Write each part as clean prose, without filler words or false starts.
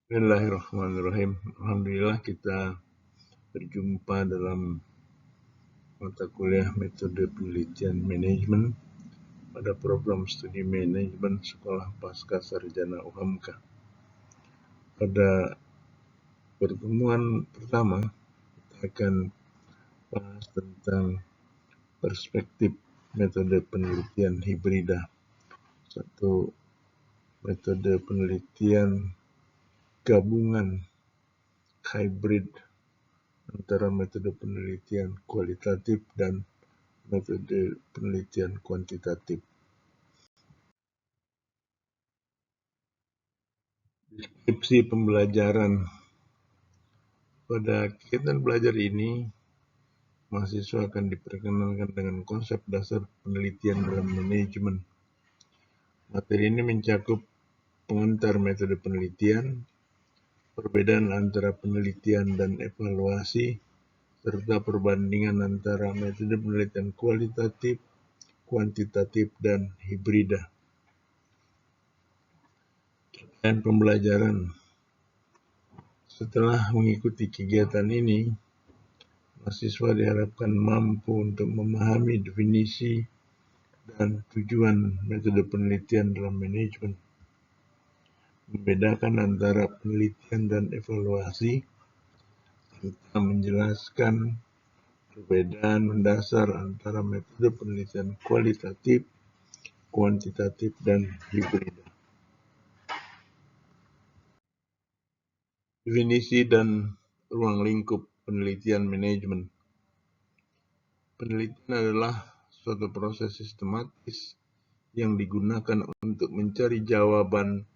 Bismillahirrahmanirrahim. Alhamdulillah kita berjumpa dalam mata kuliah metode penelitian manajemen pada program studi manajemen Sekolah Pasca Sarjana UHAMKA. Pada pertemuan pertama, kita akan bahas tentang perspektif metode penelitian hibrida, satu metode penelitian gabungan hybrid antara metode penelitian kualitatif dan metode penelitian kuantitatif. Deskripsi pembelajaran. Pada kegiatan belajar ini, mahasiswa akan diperkenalkan dengan konsep dasar penelitian dalam manajemen. Materi ini mencakup pengantar metode penelitian, perbedaan antara penelitian dan evaluasi, serta perbandingan antara metode penelitian kualitatif, kuantitatif, dan hibrida. Dan pembelajaran. Setelah mengikuti kegiatan ini, mahasiswa diharapkan mampu untuk memahami definisi dan tujuan metode penelitian dalam manajemen, membedakan antara penelitian dan evaluasi, serta menjelaskan perbedaan mendasar antara metode penelitian kualitatif, kuantitatif, dan hibrida. Definisi dan ruang lingkup penelitian manajemen. Penelitian adalah suatu proses sistematis yang digunakan untuk mencari jawaban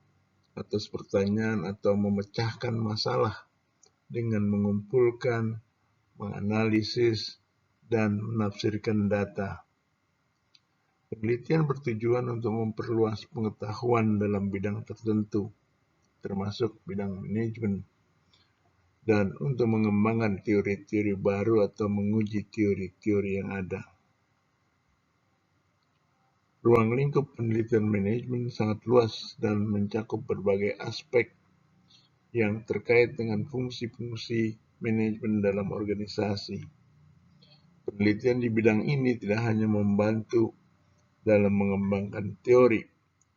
atas pertanyaan atau memecahkan masalah dengan mengumpulkan, menganalisis, dan menafsirkan data. Penelitian bertujuan untuk memperluas pengetahuan dalam bidang tertentu, termasuk bidang manajemen, dan untuk mengembangkan teori-teori baru atau menguji teori-teori yang ada. Ruang lingkup penelitian manajemen sangat luas dan mencakup berbagai aspek yang terkait dengan fungsi-fungsi manajemen dalam organisasi. Penelitian di bidang ini tidak hanya membantu dalam mengembangkan teori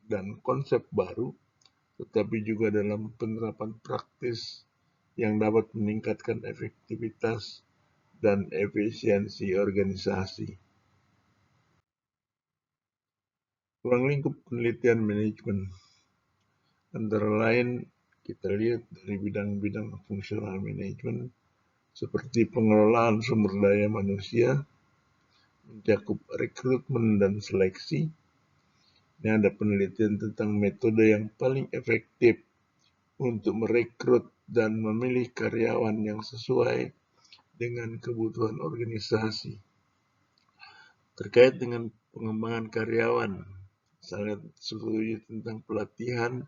dan konsep baru, tetapi juga dalam penerapan praktis yang dapat meningkatkan efektivitas dan efisiensi organisasi. Ruang lingkup penelitian manajemen antara lain kita lihat dari bidang-bidang fungsional manajemen seperti pengelolaan sumber daya manusia, mencakup rekrutmen dan seleksi. Ini ada penelitian tentang metode yang paling efektif untuk merekrut dan memilih karyawan yang sesuai dengan kebutuhan organisasi. Terkait dengan pengembangan karyawan, sangat setuju tentang pelatihan,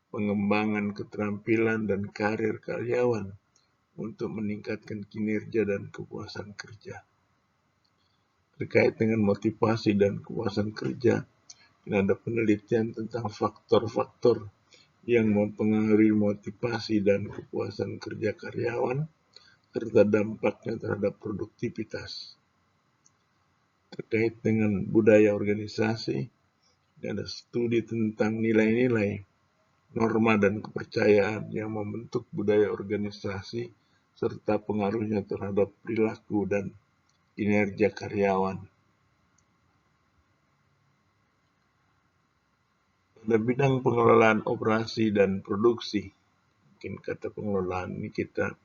pengembangan keterampilan dan karir karyawan untuk meningkatkan kinerja dan kepuasan kerja. Terkait dengan motivasi dan kepuasan kerja, ini ada penelitian tentang faktor-faktor yang mempengaruhi motivasi dan kepuasan kerja karyawan, serta dampaknya terhadap produktivitas. Terkait dengan budaya organisasi, ini ada studi tentang nilai-nilai, norma dan kepercayaan yang membentuk budaya organisasi, serta pengaruhnya terhadap perilaku dan kinerja karyawan. Pada bidang pengelolaan operasi dan produksi, mungkin kata pengelolaan ini kita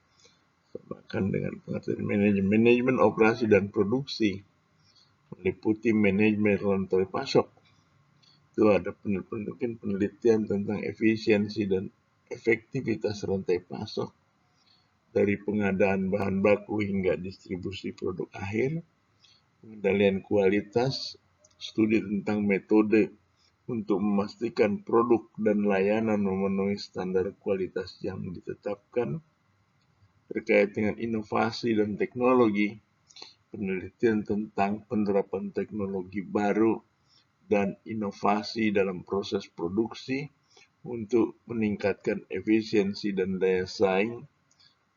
samakan dengan pengertian manajemen operasi dan produksi, meliputi manajemen rantai pasok. Itu ada penelitian tentang efisiensi dan efektivitas rantai pasok dari pengadaan bahan baku hingga distribusi produk akhir, pengendalian kualitas, studi tentang metode untuk memastikan produk dan layanan memenuhi standar kualitas yang ditetapkan. Terkait dengan inovasi dan teknologi, penelitian tentang penerapan teknologi baru dan inovasi dalam proses produksi untuk meningkatkan efisiensi dan daya saing,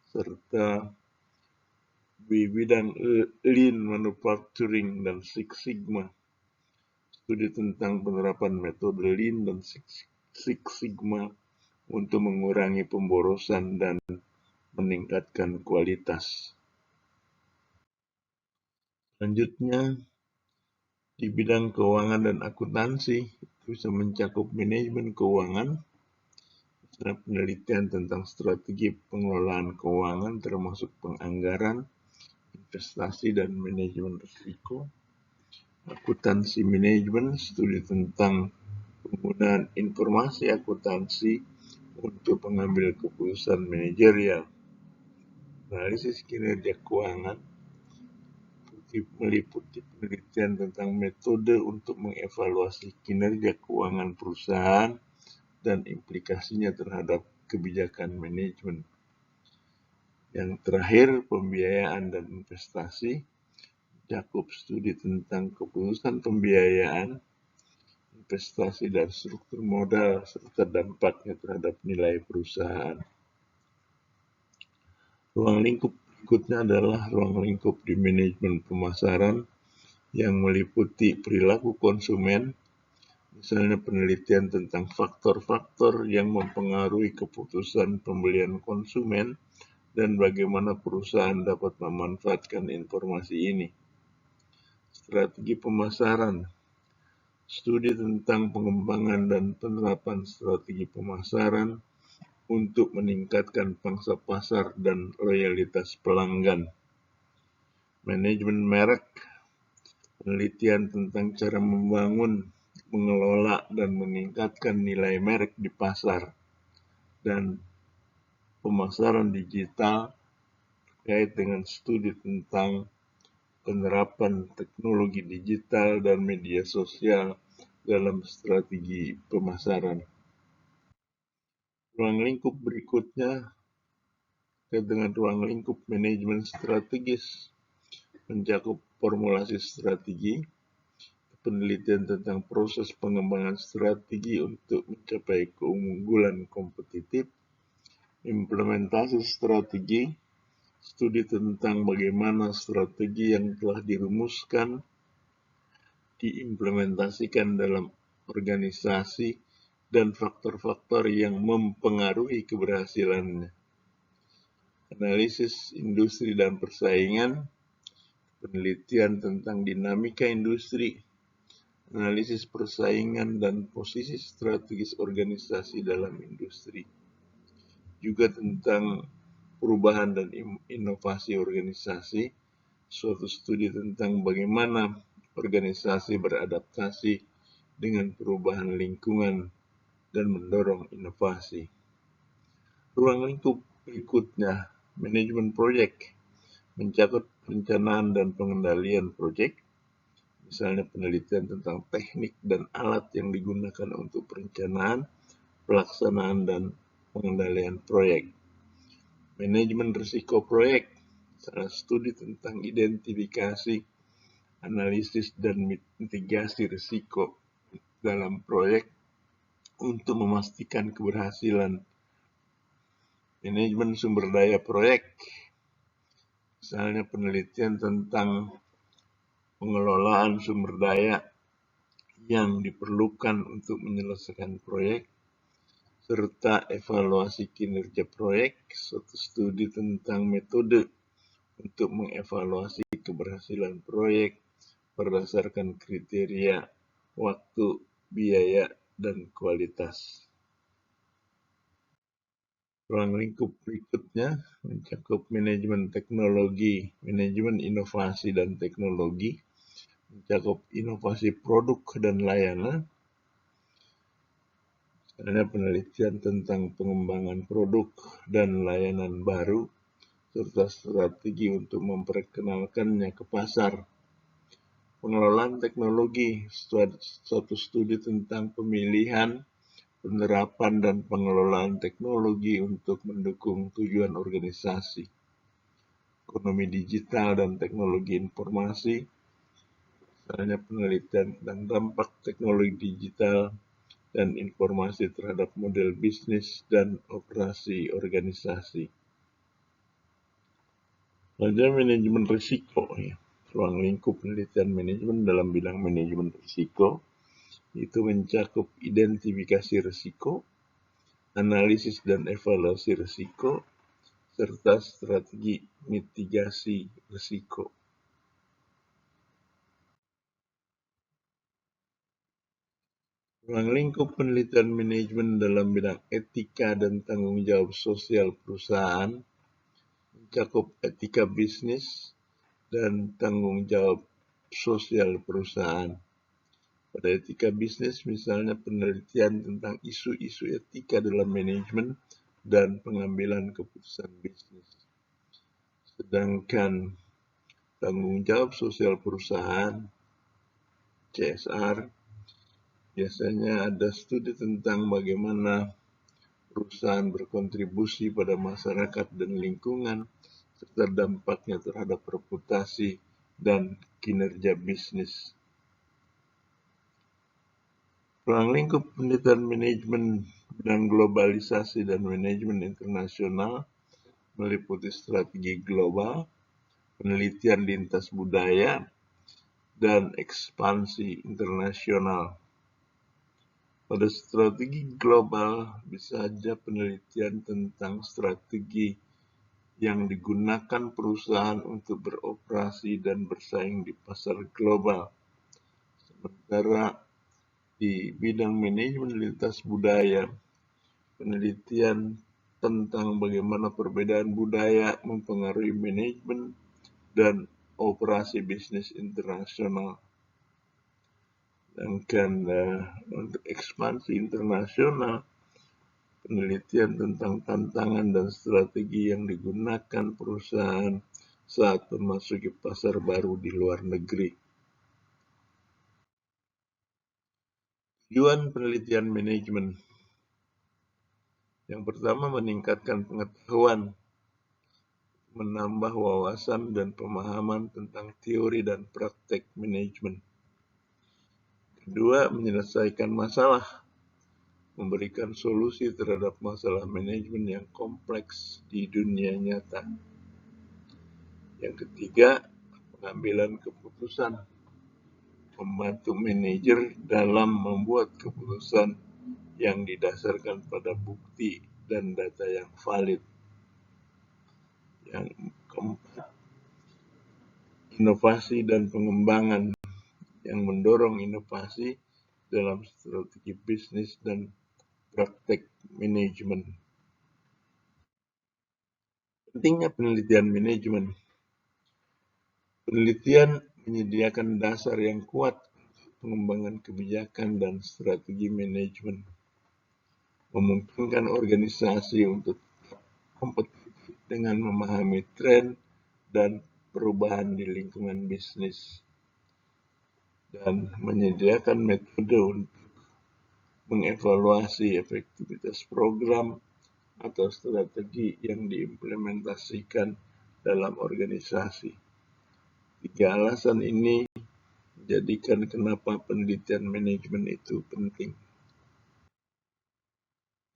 serta di bidang Lean Manufacturing dan Six Sigma, studi tentang penerapan metode Lean dan Six Sigma untuk mengurangi pemborosan dan meningkatkan kualitas. Selanjutnya, di bidang keuangan dan akuntansi, bisa mencakup manajemen keuangan, penelitian tentang strategi pengelolaan keuangan termasuk penganggaran, investasi, dan manajemen risiko. Akuntansi manajemen, studi tentang penggunaan informasi akuntansi untuk mengambil keputusan manajerial. Analisis kinerja keuangan meliputi penelitian tentang metode untuk mengevaluasi kinerja keuangan perusahaan dan implikasinya terhadap kebijakan manajemen. Yang terakhir, pembiayaan dan investasi, mencakup studi tentang keputusan pembiayaan, investasi dan struktur modal, serta dampaknya terhadap nilai perusahaan. Ruang lingkup berikutnya adalah ruang lingkup di manajemen pemasaran yang meliputi perilaku konsumen, misalnya penelitian tentang faktor-faktor yang mempengaruhi keputusan pembelian konsumen dan bagaimana perusahaan dapat memanfaatkan informasi ini. Strategi pemasaran, studi tentang pengembangan dan penerapan strategi pemasaran untuk meningkatkan pangsa pasar dan loyalitas pelanggan. Manajemen merek, penelitian tentang cara membangun, mengelola, dan meningkatkan nilai merek di pasar. Dan pemasaran digital terkait dengan studi tentang penerapan teknologi digital dan media sosial dalam strategi pemasaran. Ruang lingkup berikutnya terkait dengan ruang lingkup manajemen strategis, mencakup formulasi strategi, penelitian tentang proses pengembangan strategi untuk mencapai keunggulan kompetitif, implementasi strategi, studi tentang bagaimana strategi yang telah dirumuskan diimplementasikan dalam organisasi dan faktor-faktor yang mempengaruhi keberhasilannya. Analisis industri dan persaingan, penelitian tentang dinamika industri, analisis persaingan dan posisi strategis organisasi dalam industri. Juga tentang perubahan dan inovasi organisasi, suatu studi tentang bagaimana organisasi beradaptasi dengan perubahan lingkungan dan mendorong inovasi. Ruang lingkup berikutnya, manajemen proyek, mencakup perencanaan dan pengendalian proyek, misalnya penelitian tentang teknik dan alat yang digunakan untuk perencanaan, pelaksanaan, dan pengendalian proyek. Manajemen risiko proyek, salah studi tentang identifikasi, analisis, dan mitigasi risiko dalam proyek untuk memastikan keberhasilan. Manajemen sumber daya proyek, misalnya penelitian tentang pengelolaan sumber daya yang diperlukan untuk menyelesaikan proyek, serta evaluasi kinerja proyek, suatu studi tentang metode untuk mengevaluasi keberhasilan proyek berdasarkan kriteria waktu, biaya, dan kualitas. Ruang lingkup berikutnya mencakup manajemen teknologi, manajemen inovasi dan teknologi, mencakup inovasi produk dan layanan, misalnya penelitian tentang pengembangan produk dan layanan baru, serta strategi untuk memperkenalkannya ke pasar. Pengelolaan teknologi, suatu studi tentang pemilihan, penerapan, dan pengelolaan teknologi untuk mendukung tujuan organisasi. Ekonomi digital dan teknologi informasi, misalnya penelitian tentang dampak teknologi digital dan informasi terhadap model bisnis dan operasi organisasi. Selanjutnya manajemen risiko, ya. Ruang lingkup penelitian manajemen dalam bidang manajemen risiko itu mencakup identifikasi risiko, analisis dan evaluasi risiko, serta strategi mitigasi risiko. Ruang lingkup penelitian manajemen dalam bidang etika dan tanggung jawab sosial perusahaan mencakup etika bisnis dan tanggung jawab sosial perusahaan. Pada etika bisnis, misalnya penelitian tentang isu-isu etika dalam manajemen dan pengambilan keputusan bisnis. Sedangkan tanggung jawab sosial perusahaan, CSR, biasanya ada studi tentang bagaimana perusahaan berkontribusi pada masyarakat dan lingkungan, serta dampaknya terhadap reputasi dan kinerja bisnis. Ruang lingkup penelitian manajemen bidang globalisasi dan manajemen internasional meliputi strategi global, penelitian lintas budaya, dan ekspansi internasional. Pada strategi global bisa saja penelitian tentang strategi yang digunakan perusahaan untuk beroperasi dan bersaing di pasar global. Sementara di bidang manajemen lintas budaya, penelitian tentang bagaimana perbedaan budaya mempengaruhi manajemen dan operasi bisnis internasional. Sedangkan untuk ekspansi internasional, penelitian tentang tantangan dan strategi yang digunakan perusahaan saat memasuki pasar baru di luar negeri. Tujuan penelitian manajemen. Yang pertama, meningkatkan pengetahuan, menambah wawasan dan pemahaman tentang teori dan praktek manajemen. Kedua, menyelesaikan masalah, memberikan solusi terhadap masalah manajemen yang kompleks di dunia nyata. Yang ketiga, pengambilan keputusan, membantu manajer dalam membuat keputusan yang didasarkan pada bukti dan data yang valid. Yang keempat, inovasi dan pengembangan, yang mendorong inovasi dalam strategi bisnis dan praktek manajemen. Pentingnya penelitian manajemen. Penelitian menyediakan dasar yang kuat untuk pengembangan kebijakan dan strategi manajemen, memungkinkan organisasi untuk kompetitif dengan memahami tren dan perubahan di lingkungan bisnis, dan menyediakan metode untuk mengevaluasi efektivitas program atau strategi yang diimplementasikan dalam organisasi. Tiga alasan ini menjadikan kenapa penelitian manajemen itu penting.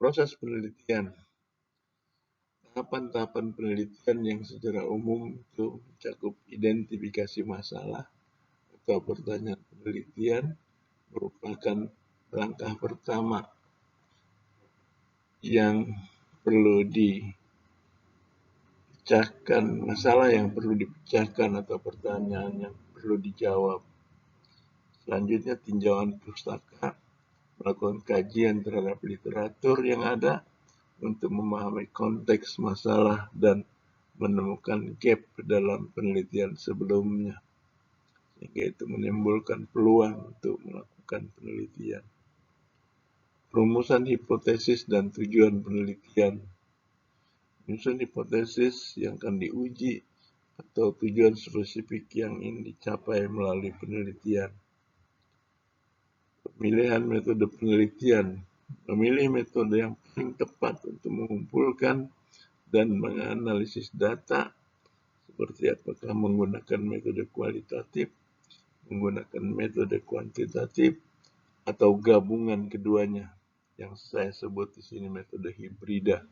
Proses penelitian. Tahapan-tahapan penelitian yang secara umum itu mencakup identifikasi masalah atau pertanyaan penelitian merupakan langkah pertama yang perlu dipecahkan, masalah yang perlu dipecahkan atau pertanyaan yang perlu dijawab. Selanjutnya, tinjauan pustaka, melakukan kajian terhadap literatur yang ada untuk memahami konteks masalah dan menemukan gap dalam penelitian sebelumnya, sehingga itu menimbulkan peluang untuk melakukan penelitian. Rumusan hipotesis dan tujuan penelitian. Menyusun hipotesis yang akan diuji atau tujuan spesifik yang ingin dicapai melalui penelitian. Pemilihan metode penelitian. Memilih metode yang paling tepat untuk mengumpulkan dan menganalisis data, seperti apakah menggunakan metode kualitatif, menggunakan metode kuantitatif, atau gabungan keduanya yang saya sebut di sini metode hibrida.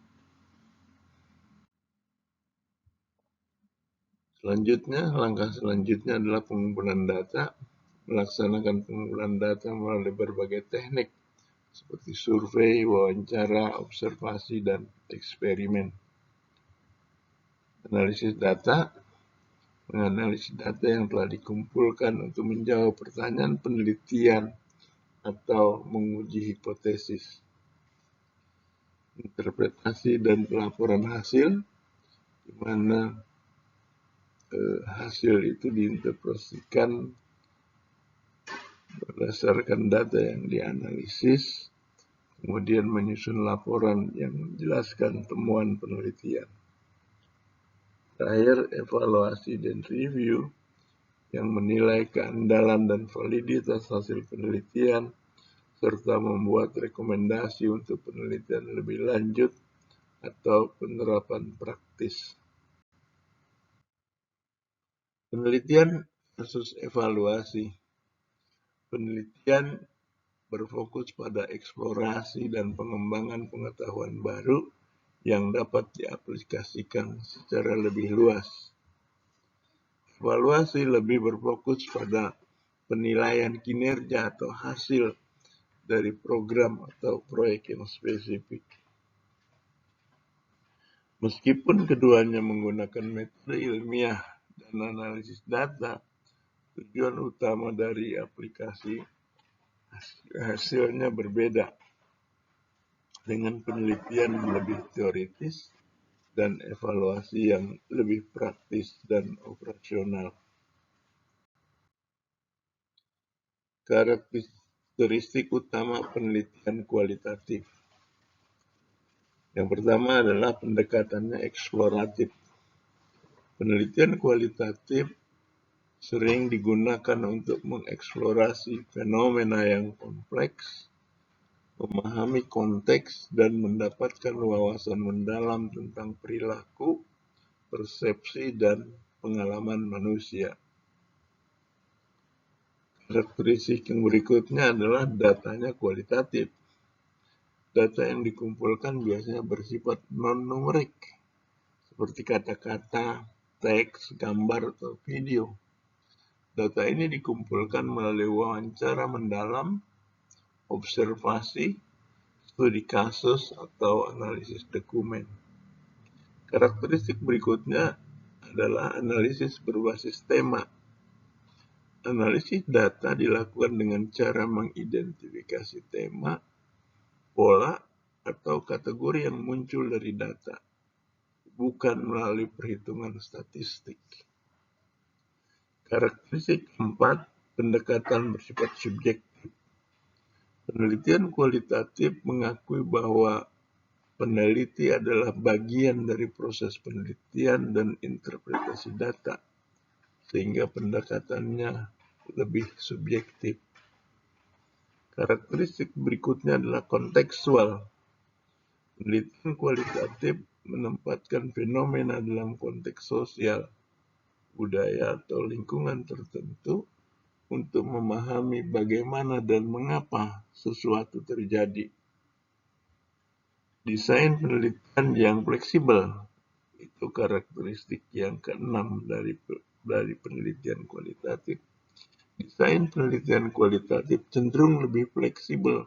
Langkah selanjutnya adalah pengumpulan data. Melaksanakan pengumpulan data melalui berbagai teknik seperti survei, wawancara, observasi, dan eksperimen. Analisis data, menganalisis data yang telah dikumpulkan untuk menjawab pertanyaan penelitian atau menguji hipotesis. Interpretasi dan pelaporan hasil, di mana hasil itu diinterpretasikan berdasarkan data yang dianalisis, kemudian menyusun laporan yang menjelaskan temuan penelitian. Terakhir, evaluasi dan review yang menilai keandalan dan validitas hasil penelitian, serta membuat rekomendasi untuk penelitian lebih lanjut atau penerapan praktis. Penelitian versus evaluasi. Penelitian berfokus pada eksplorasi dan pengembangan pengetahuan baru yang dapat diaplikasikan secara lebih luas. Evaluasi lebih berfokus pada penilaian kinerja atau hasil dari program atau proyek yang spesifik. Meskipun keduanya menggunakan metode ilmiah dan analisis data, tujuan utama dari aplikasi hasilnya berbeda, dengan penelitian lebih teoritis dan evaluasi yang lebih praktis dan operasional. Karakteristik utama penelitian kualitatif. Yang pertama adalah pendekatannya eksploratif. Penelitian kualitatif sering digunakan untuk mengeksplorasi fenomena yang kompleks, memahami konteks, dan mendapatkan wawasan mendalam tentang perilaku, persepsi, dan pengalaman manusia. Karakteristik yang berikutnya adalah datanya kualitatif. Data yang dikumpulkan biasanya bersifat non-numerik, seperti kata-kata, teks, gambar, atau video. Data ini dikumpulkan melalui wawancara mendalam, observasi, studi kasus, atau analisis dokumen. Karakteristik berikutnya adalah analisis berbasis tema. Analisis data dilakukan dengan cara mengidentifikasi tema, pola, atau kategori yang muncul dari data, bukan melalui perhitungan statistik. Karakteristik keempat, pendekatan bersifat subjektif. Penelitian kualitatif mengakui bahwa peneliti adalah bagian dari proses penelitian dan interpretasi data, sehingga pendekatannya lebih subjektif. Karakteristik berikutnya adalah kontekstual. Penelitian kualitatif menempatkan fenomena dalam konteks sosial, budaya, atau lingkungan tertentu untuk memahami bagaimana dan mengapa sesuatu terjadi. Desain penelitian yang fleksibel, itu karakteristik yang keenam dari penelitian kualitatif. Desain penelitian kualitatif cenderung lebih fleksibel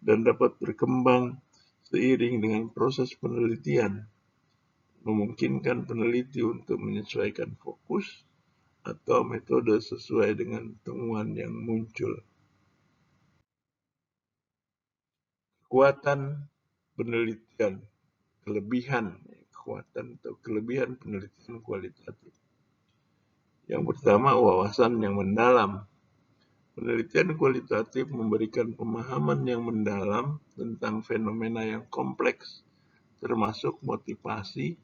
dan dapat berkembang seiring dengan proses penelitian, memungkinkan peneliti untuk menyesuaikan fokus atau metode sesuai dengan temuan yang muncul. Kekuatan penelitian, kelebihan penelitian kualitatif. Yang pertama, wawasan yang mendalam. Penelitian kualitatif memberikan pemahaman yang mendalam tentang fenomena yang kompleks, termasuk motivasi,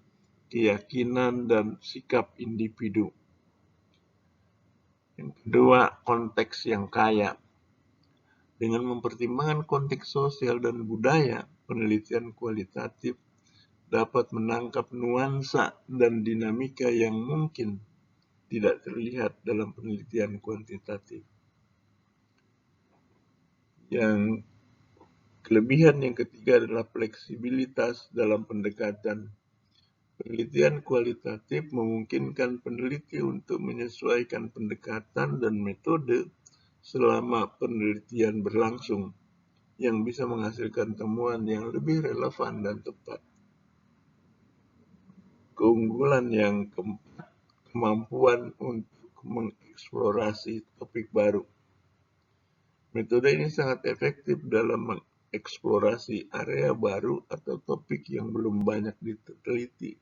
keyakinan, dan sikap individu. Yang kedua, konteks yang kaya. Dengan mempertimbangkan konteks sosial dan budaya, penelitian kualitatif dapat menangkap nuansa dan dinamika yang mungkin tidak terlihat dalam penelitian kuantitatif. Yang kelebihan yang ketiga adalah fleksibilitas dalam pendekatan. Penelitian kualitatif memungkinkan peneliti untuk menyesuaikan pendekatan dan metode selama penelitian berlangsung, yang bisa menghasilkan temuan yang lebih relevan dan tepat. Keunggulan yang keempat, kemampuan untuk mengeksplorasi topik baru. Metode ini sangat efektif dalam mengeksplorasi area baru atau topik yang belum banyak diteliti,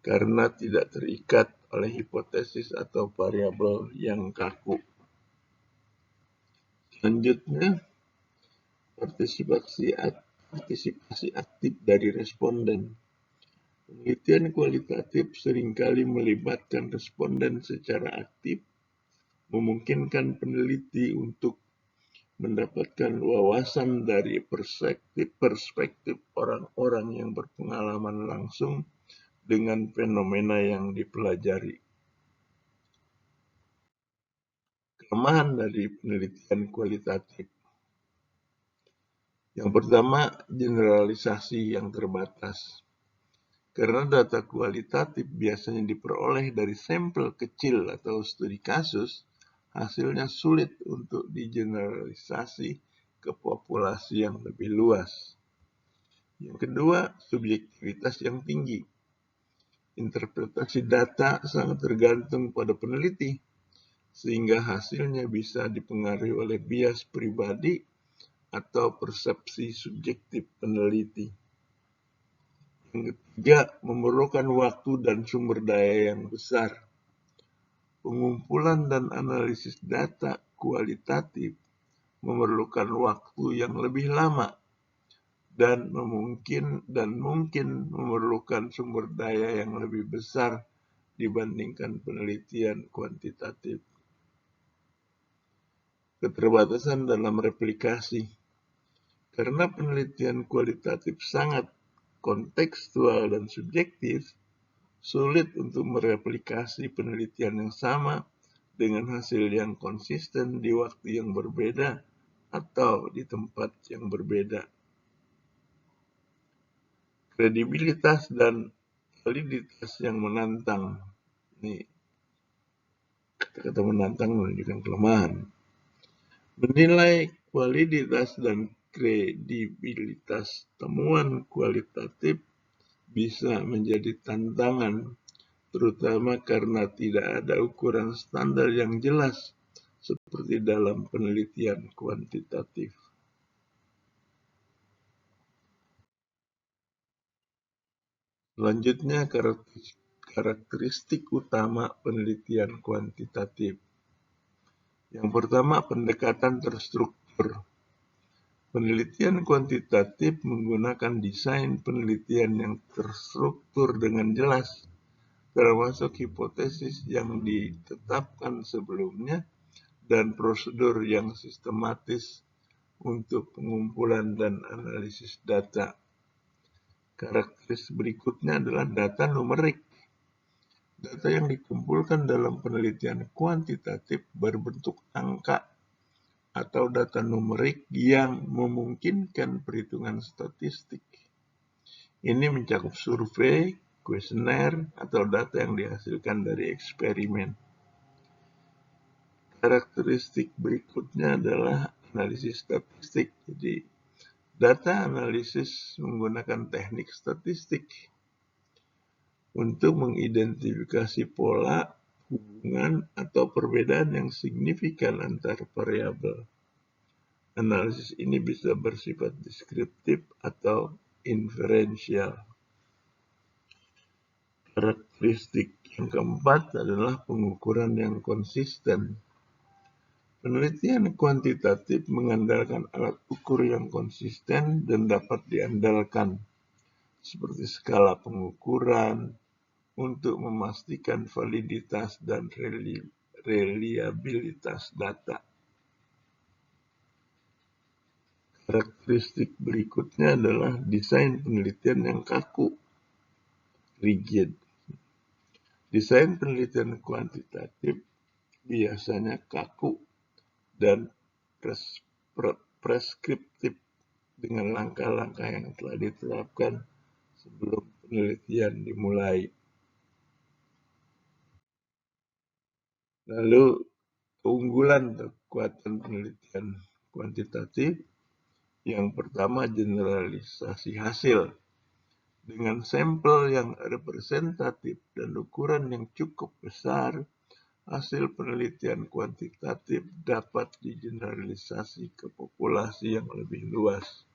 karena tidak terikat oleh hipotesis atau variabel yang kaku. Selanjutnya, partisipasi aktif dari responden. Penelitian kualitatif seringkali melibatkan responden secara aktif, memungkinkan peneliti untuk mendapatkan wawasan dari perspektif orang-orang yang berpengalaman langsung dengan fenomena yang dipelajari. Kelemahan dari penelitian kualitatif. Yang pertama, generalisasi yang terbatas. Karena data kualitatif biasanya diperoleh dari sampel kecil atau studi kasus, hasilnya sulit untuk digeneralisasi ke populasi yang lebih luas. Yang kedua, subjektivitas yang tinggi. Interpretasi data sangat tergantung pada peneliti, sehingga hasilnya bisa dipengaruhi oleh bias pribadi atau persepsi subjektif peneliti. Yang ketiga, memerlukan waktu dan sumber daya yang besar. Pengumpulan dan analisis data kualitatif memerlukan waktu yang lebih lama dan mungkin memerlukan sumber daya yang lebih besar dibandingkan penelitian kuantitatif. Keterbatasan dalam replikasi. Karena penelitian kualitatif sangat kontekstual dan subjektif, sulit untuk mereplikasi penelitian yang sama dengan hasil yang konsisten di waktu yang berbeda atau di tempat yang berbeda. Kredibilitas dan validitas yang menantang. Ini kata-kata menantang menunjukkan kelemahan. Menilai validitas dan kredibilitas temuan kualitatif bisa menjadi tantangan, terutama karena tidak ada ukuran standar yang jelas seperti dalam penelitian kuantitatif. Selanjutnya, karakteristik utama penelitian kuantitatif. Yang pertama, pendekatan terstruktur. Penelitian kuantitatif menggunakan desain penelitian yang terstruktur dengan jelas, termasuk hipotesis yang ditetapkan sebelumnya dan prosedur yang sistematis untuk pengumpulan dan analisis data. Karakteristik berikutnya adalah data numerik. Data yang dikumpulkan dalam penelitian kuantitatif berbentuk angka atau data numerik yang memungkinkan perhitungan statistik. Ini mencakup survei, kuesioner, atau data yang dihasilkan dari eksperimen. Karakteristik berikutnya adalah analisis statistik. Jadi, data analisis menggunakan teknik statistik untuk mengidentifikasi pola, hubungan, atau perbedaan yang signifikan antar variabel. Analisis ini bisa bersifat deskriptif atau inferensial. Karakteristik yang keempat adalah pengukuran yang konsisten. Penelitian kuantitatif mengandalkan alat ukur yang konsisten dan dapat diandalkan, seperti skala pengukuran, untuk memastikan validitas dan reliabilitas data. Karakteristik berikutnya adalah desain penelitian yang kaku, rigid. Desain penelitian kuantitatif biasanya kaku dan preskriptif dengan langkah-langkah yang telah diterapkan sebelum penelitian dimulai. Lalu keunggulan dan kekuatan penelitian kuantitatif. Yang pertama, generalisasi hasil. Dengan sampel yang representatif dan ukuran yang cukup besar, hasil penelitian kuantitatif dapat digeneralisasi ke populasi yang lebih luas.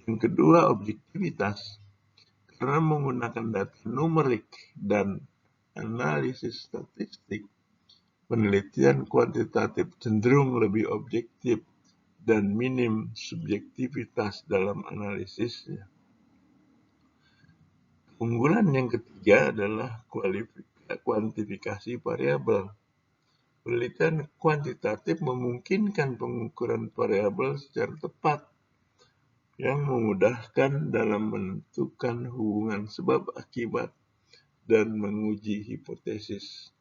Yang kedua, objektivitas. Karena menggunakan data numerik dan analisis statistik, penelitian kuantitatif cenderung lebih objektif dan minim subjektivitas dalam analisisnya. Keunggulan yang ketiga adalah kuantifikasi variabel. Penelitian kuantitatif memungkinkan pengukuran variabel secara tepat yang memudahkan dalam menentukan hubungan sebab akibat dan menguji hipotesis.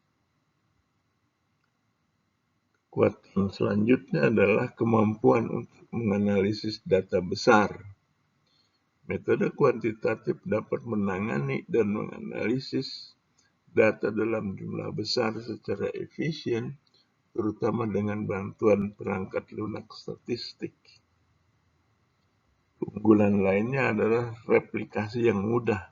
Kekuatan selanjutnya adalah kemampuan untuk menganalisis data besar. Metode kuantitatif dapat menangani dan menganalisis data dalam jumlah besar secara efisien, terutama dengan bantuan perangkat lunak statistik. Keunggulan lainnya adalah replikasi yang mudah.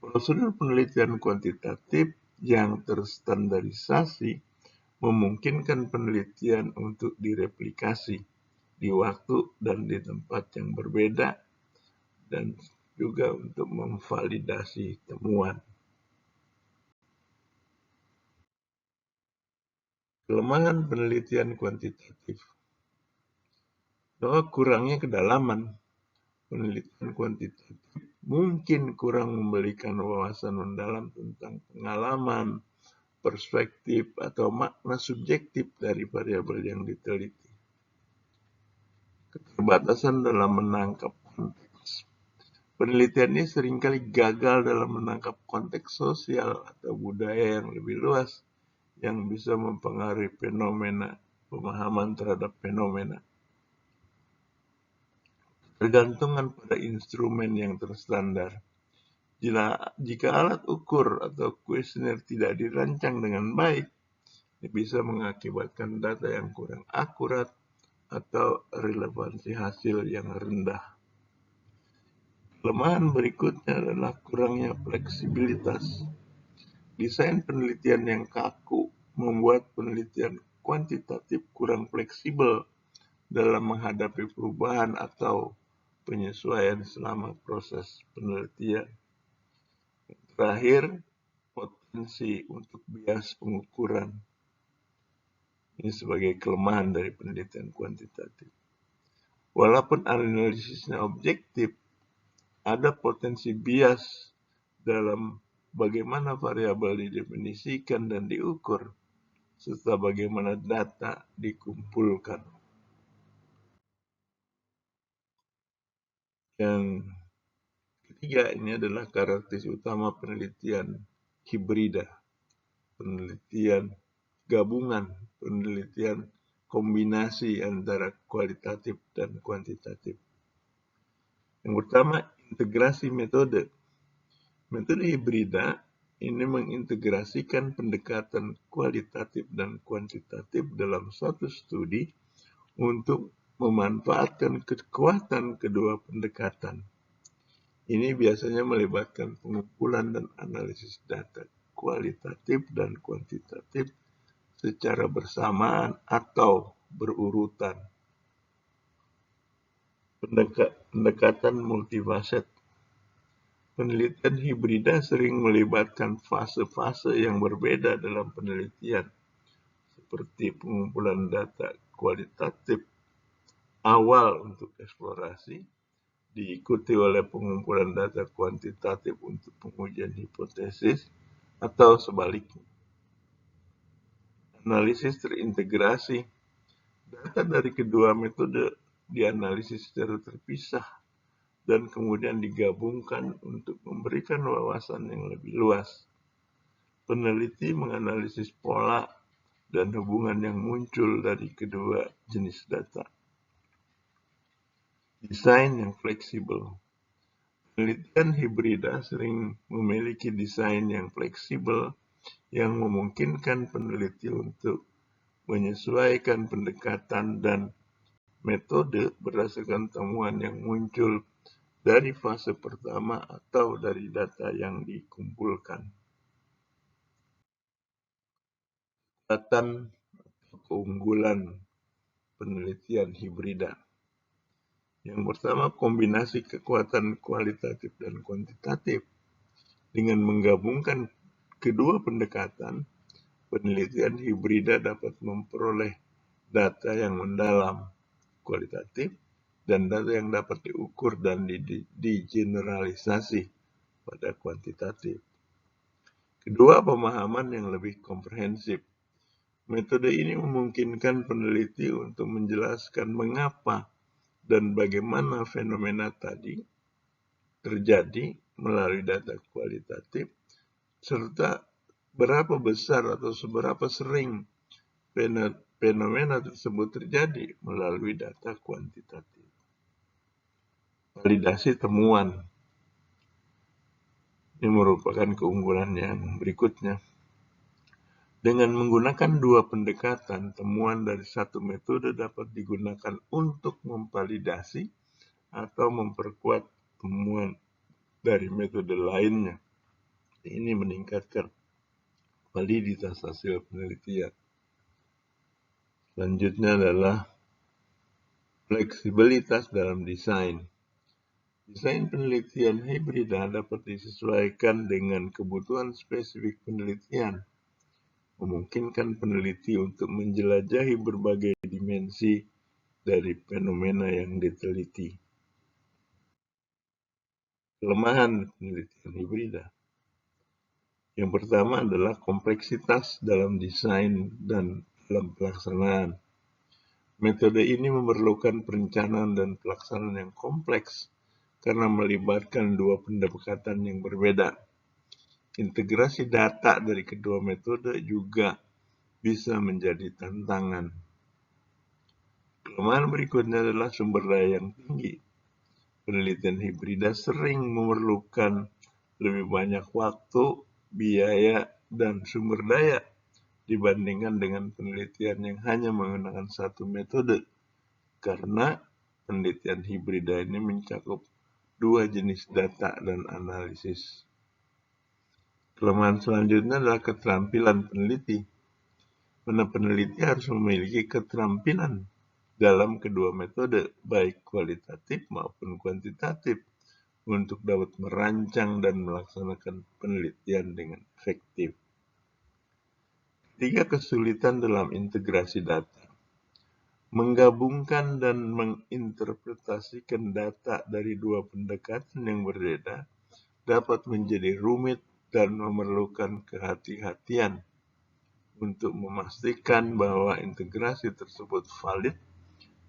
Prosedur penelitian kuantitatif yang terstandarisasi memungkinkan penelitian untuk direplikasi di waktu dan di tempat yang berbeda, dan juga untuk memvalidasi temuan. Kelemahan penelitian kuantitatif. Bahwa kurangnya kedalaman. Penelitian kuantitatif mungkin kurang memberikan wawasan mendalam tentang pengalaman, perspektif, atau makna subjektif dari variabel yang diteliti. Keterbatasan dalam menangkap konteks. Penelitian ini seringkali gagal dalam menangkap konteks sosial atau budaya yang lebih luas yang bisa mempengaruhi fenomena, pemahaman terhadap fenomena. Tergantungan pada instrumen yang terstandar. Jika alat ukur atau kuesioner tidak dirancang dengan baik, bisa mengakibatkan data yang kurang akurat atau relevansi hasil yang rendah. Kelemahan berikutnya adalah kurangnya fleksibilitas. Desain penelitian yang kaku membuat penelitian kuantitatif kurang fleksibel dalam menghadapi perubahan atau penyesuaian selama proses penelitian. Terakhir, potensi untuk bias pengukuran. Ini sebagai kelemahan dari penelitian kuantitatif. Walaupun analisisnya objektif, ada potensi bias dalam bagaimana variabel didefinisikan dan diukur, serta bagaimana data dikumpulkan. Yang ketiga, ini adalah karakteristik utama penelitian hibrida, penelitian gabungan, penelitian kombinasi antara kualitatif dan kuantitatif. Yang pertama, integrasi metode. Metode hibrida ini mengintegrasikan pendekatan kualitatif dan kuantitatif dalam suatu studi untuk memanfaatkan kekuatan kedua pendekatan. Ini biasanya melibatkan pengumpulan dan analisis data kualitatif dan kuantitatif secara bersamaan atau berurutan. Pendekatan multifaset. Penelitian hibrida sering melibatkan fase-fase yang berbeda dalam penelitian, seperti pengumpulan data kualitatif awal untuk eksplorasi, diikuti oleh pengumpulan data kuantitatif untuk pengujian hipotesis, atau sebaliknya. Analisis terintegrasi. Data dari kedua metode dianalisis secara terpisah dan kemudian digabungkan untuk memberikan wawasan yang lebih luas. Peneliti menganalisis pola, dan hubungan yang muncul dari kedua jenis data. Desain yang fleksibel. Penelitian hibrida sering memiliki desain yang fleksibel yang memungkinkan peneliti untuk menyesuaikan pendekatan dan metode berdasarkan temuan yang muncul dari fase pertama atau dari data yang dikumpulkan. Kekuatan atau keunggulan penelitian hibrida. Yang pertama, kombinasi kekuatan kualitatif dan kuantitatif. Dengan menggabungkan kedua pendekatan, penelitian hibrida dapat memperoleh data yang mendalam, kualitatif, dan data yang dapat diukur dan digeneralisasi pada kuantitatif. Kedua, pemahaman yang lebih komprehensif. Metode ini memungkinkan peneliti untuk menjelaskan mengapa dan bagaimana fenomena tadi terjadi melalui data kualitatif, serta berapa besar atau seberapa sering fenomena tersebut terjadi melalui data kuantitatif. Validasi temuan. Ini merupakan keunggulan yang berikutnya. Dengan menggunakan dua pendekatan, temuan dari satu metode dapat digunakan untuk memvalidasi atau memperkuat temuan dari metode lainnya. Ini meningkatkan validitas hasil penelitian. Selanjutnya adalah fleksibilitas dalam desain. Desain penelitian hibrida dapat disesuaikan dengan kebutuhan spesifik penelitian, memungkinkan peneliti untuk menjelajahi berbagai dimensi dari fenomena yang diteliti. Kelemahan penelitian hibrida. Yang pertama adalah kompleksitas dalam desain dan dalam pelaksanaan. Metode ini memerlukan perencanaan dan pelaksanaan yang kompleks karena melibatkan dua pendekatan yang berbeda. Integrasi data dari kedua metode juga bisa menjadi tantangan. Kelemahan berikutnya adalah sumber daya yang tinggi. Penelitian hibrida sering memerlukan lebih banyak waktu, biaya, dan sumber daya dibandingkan dengan penelitian yang hanya menggunakan satu metode, karena penelitian hibrida ini mencakup dua jenis data dan analisis. Kelemahan selanjutnya adalah keterampilan peneliti. Peneliti harus memiliki keterampilan dalam kedua metode, baik kualitatif maupun kuantitatif, untuk dapat merancang dan melaksanakan penelitian dengan efektif. Ketiga, kesulitan dalam integrasi data. Menggabungkan dan menginterpretasikan data dari dua pendekatan yang berbeda dapat menjadi rumit dan memerlukan kehati-hatian untuk memastikan bahwa integrasi tersebut valid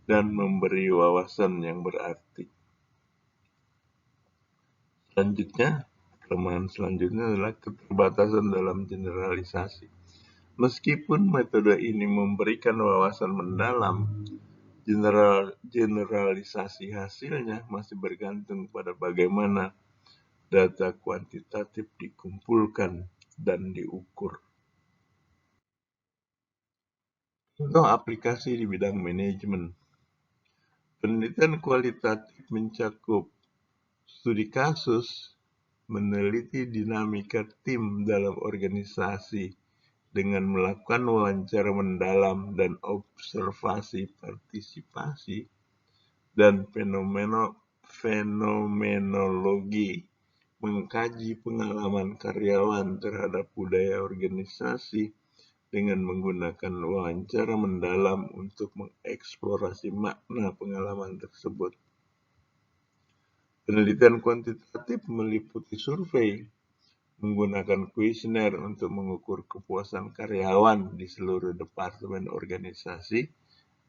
dan memberi wawasan yang berarti. Kelemahan selanjutnya adalah keterbatasan dalam generalisasi. Meskipun metode ini memberikan wawasan mendalam, generalisasi hasilnya masih bergantung pada bagaimana data kuantitatif dikumpulkan dan diukur. Contoh aplikasi di bidang manajemen. Penelitian kualitatif mencakup studi kasus, meneliti dinamika tim dalam organisasi dengan melakukan wawancara mendalam dan observasi partisipasi, dan fenomenologi, mengkaji pengalaman karyawan terhadap budaya organisasi dengan menggunakan wawancara mendalam untuk mengeksplorasi makna pengalaman tersebut. Penelitian kuantitatif meliputi survei, menggunakan kuesioner untuk mengukur kepuasan karyawan di seluruh departemen organisasi,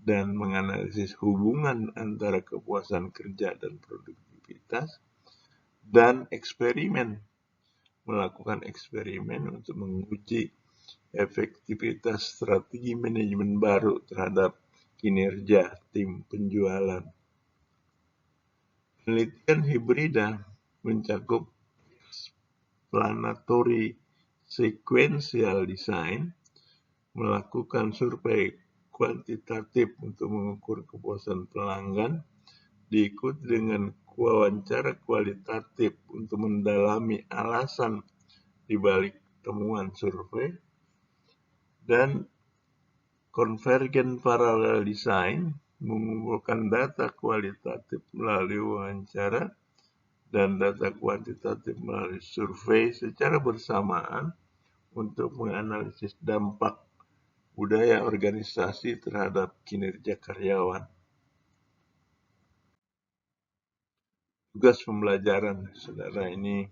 dan menganalisis hubungan antara kepuasan kerja dan produktivitas, dan eksperimen, melakukan eksperimen untuk menguji efektivitas strategi manajemen baru terhadap kinerja tim penjualan. Penelitian hibrida mencakup explanatory sequential design, melakukan survei kuantitatif untuk mengukur kepuasan pelanggan, diikuti dengan wawancara kualitatif untuk mendalami alasan di balik temuan survei, dan convergent parallel design mengumpulkan data kualitatif melalui wawancara dan data kuantitatif melalui survei secara bersamaan untuk menganalisis dampak budaya organisasi terhadap kinerja karyawan. Tugas pembelajaran saudara ini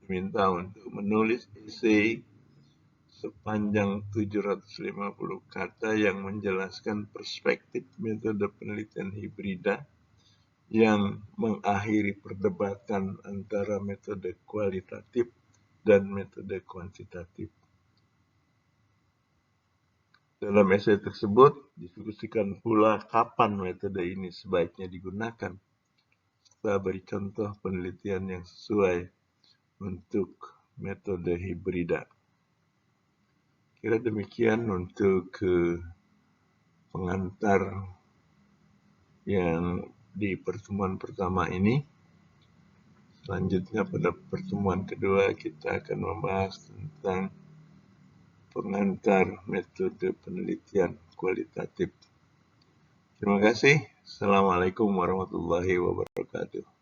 diminta untuk menulis esai sepanjang 750 kata yang menjelaskan perspektif metode penelitian hibrida yang mengakhiri perdebatan antara metode kualitatif dan metode kuantitatif. Dalam esai tersebut, diskusikan pula kapan metode ini sebaiknya digunakan, serta beri contoh penelitian yang sesuai untuk metode hibrida. Kira demikian untuk pengantar yang di pertemuan pertama ini. Selanjutnya pada pertemuan kedua kita akan membahas tentang pengantar metode penelitian kualitatif. Terima kasih. Assalamualaikum warahmatullahi wabarakatuh.